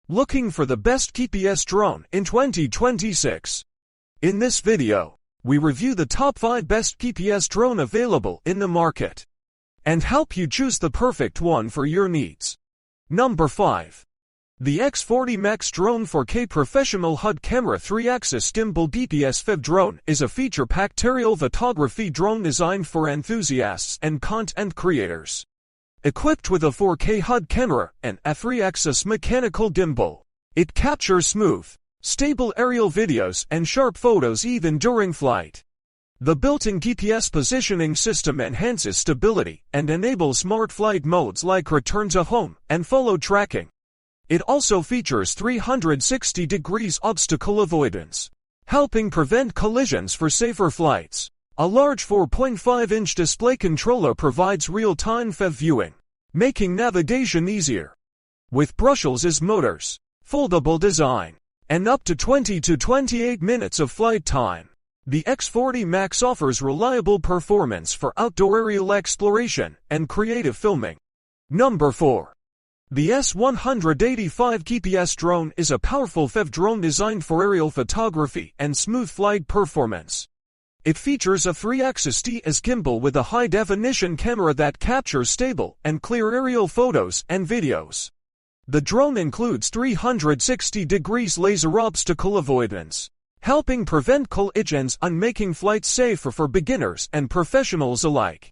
Looking for the best GPS drone in 2026? In this video, we review the top 5 best GPS drone available in the market and help you choose the perfect one for your needs. Number 5. The X40 Max Drone 4K Professional HUD Camera 3-Axis Gimbal DPS FPV drone is a feature-packed aerial photography drone designed for enthusiasts and content creators. Equipped with a 4K HUD camera and a 3-axis mechanical gimbal, it captures smooth, stable aerial videos and sharp photos even during flight. The built-in GPS positioning system enhances stability and enables smart flight modes like return to home and follow tracking. It also features 360 degrees obstacle avoidance, helping prevent collisions for safer flights. A large 4.5-inch display controller provides real-time FPV viewing, making navigation easier. With brushless motors, foldable design, and up to 20 to 28 minutes of flight time, the X40 Max offers reliable performance for outdoor aerial exploration and creative filming. Number 4. The S185 GPS drone is a powerful FPV drone designed for aerial photography and smooth flight performance. It features a 3-axis DPS gimbal with a high-definition camera that captures stable and clear aerial photos and videos. The drone includes 360 degrees laser obstacle avoidance, helping prevent collisions and making flights safer for beginners and professionals alike.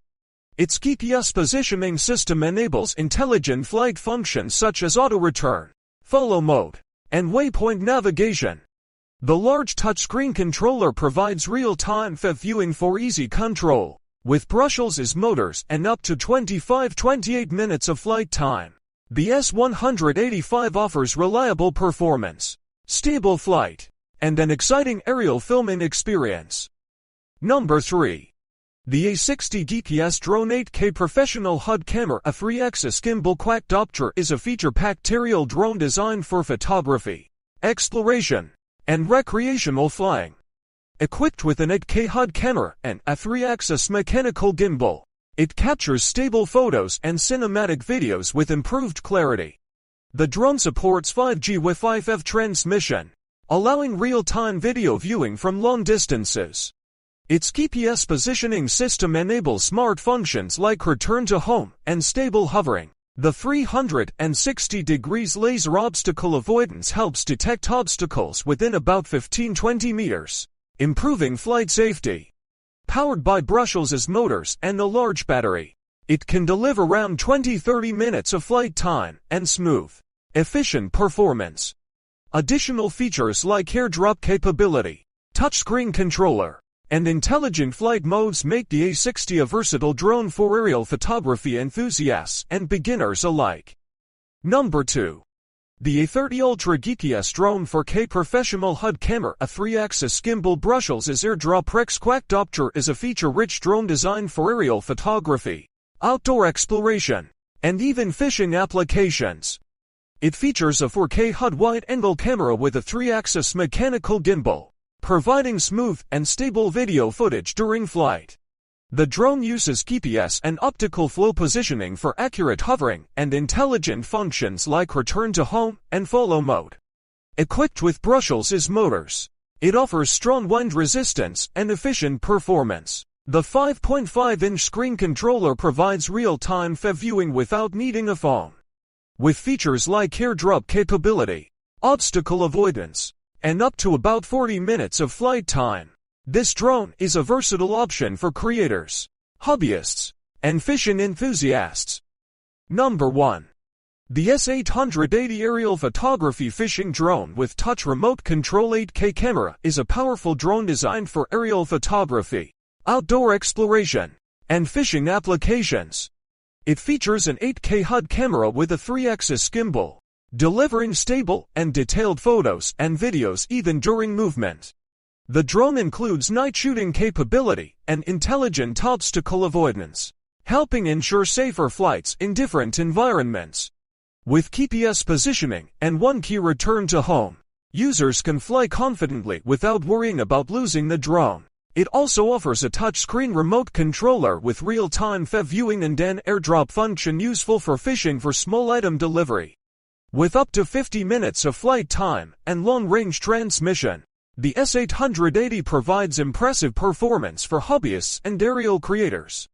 Its GPS positioning system enables intelligent flight functions such as auto-return, follow mode, and waypoint navigation. The large touchscreen controller provides real-time FPV viewing for easy control, with brushless motors and up to 25-28 minutes of flight time. The S185 offers reliable performance, stable flight, and an exciting aerial filming experience. Number 3. The A60 GPS Drone 8K Professional HUD Camera a 3-axis gimbal quadcopter is a feature-packed aerial drone designed for photography, exploration, and recreational flying. Equipped with an 8K HUD camera and a 3-axis mechanical gimbal, it captures stable photos and cinematic videos with improved clarity. The drone supports 5G Wi-Fi FPV transmission, allowing real-time video viewing from long distances. Its GPS positioning system enables smart functions like return to home and stable hovering. The 360 degrees laser obstacle avoidance helps detect obstacles within about 15-20 meters, improving flight safety. Powered by brushless motors and a large battery, it can deliver around 20-30 minutes of flight time and smooth, efficient performance. Additional features like AirDrop capability, touchscreen controller, and intelligent flight modes make the A60 a versatile drone for aerial photography enthusiasts and beginners alike. Number 2. The A30 Ultra GPS Drone 4K Professional HUD Camera a 3-axis gimbal brushless AirDrop Rex quadcopter is a feature-rich drone designed for aerial photography, outdoor exploration, and even fishing applications. It features a 4K HUD wide-angle camera with a 3-axis mechanical gimbal, providing smooth and stable video footage during flight. The drone uses GPS and optical flow positioning for accurate hovering and intelligent functions like return to home and follow mode. Equipped with brushless motors, it offers strong wind resistance and efficient performance. The 5.5-inch screen controller provides real-time FPV viewing without needing a phone. With features like AirDrop capability, obstacle avoidance, and up to about 40 minutes of flight time, this drone is a versatile option for creators, hobbyists, and fishing enthusiasts. Number 1. The S880 Aerial Photography Fishing Drone with Touch Remote Control 8K Camera is a powerful drone designed for aerial photography, outdoor exploration, and fishing applications. It features an 8K HUD camera with a 3-axis gimbal, delivering stable and detailed photos and videos even during movement. The drone includes night shooting capability and intelligent obstacle avoidance, helping ensure safer flights in different environments. With GPS positioning and one-key return to home, users can fly confidently without worrying about losing the drone. It also offers a touchscreen remote controller with real-time FPV viewing and an AirDrop function useful for fishing for small item delivery. With up to 50 minutes of flight time and long-range transmission, the S880 provides impressive performance for hobbyists and aerial creators.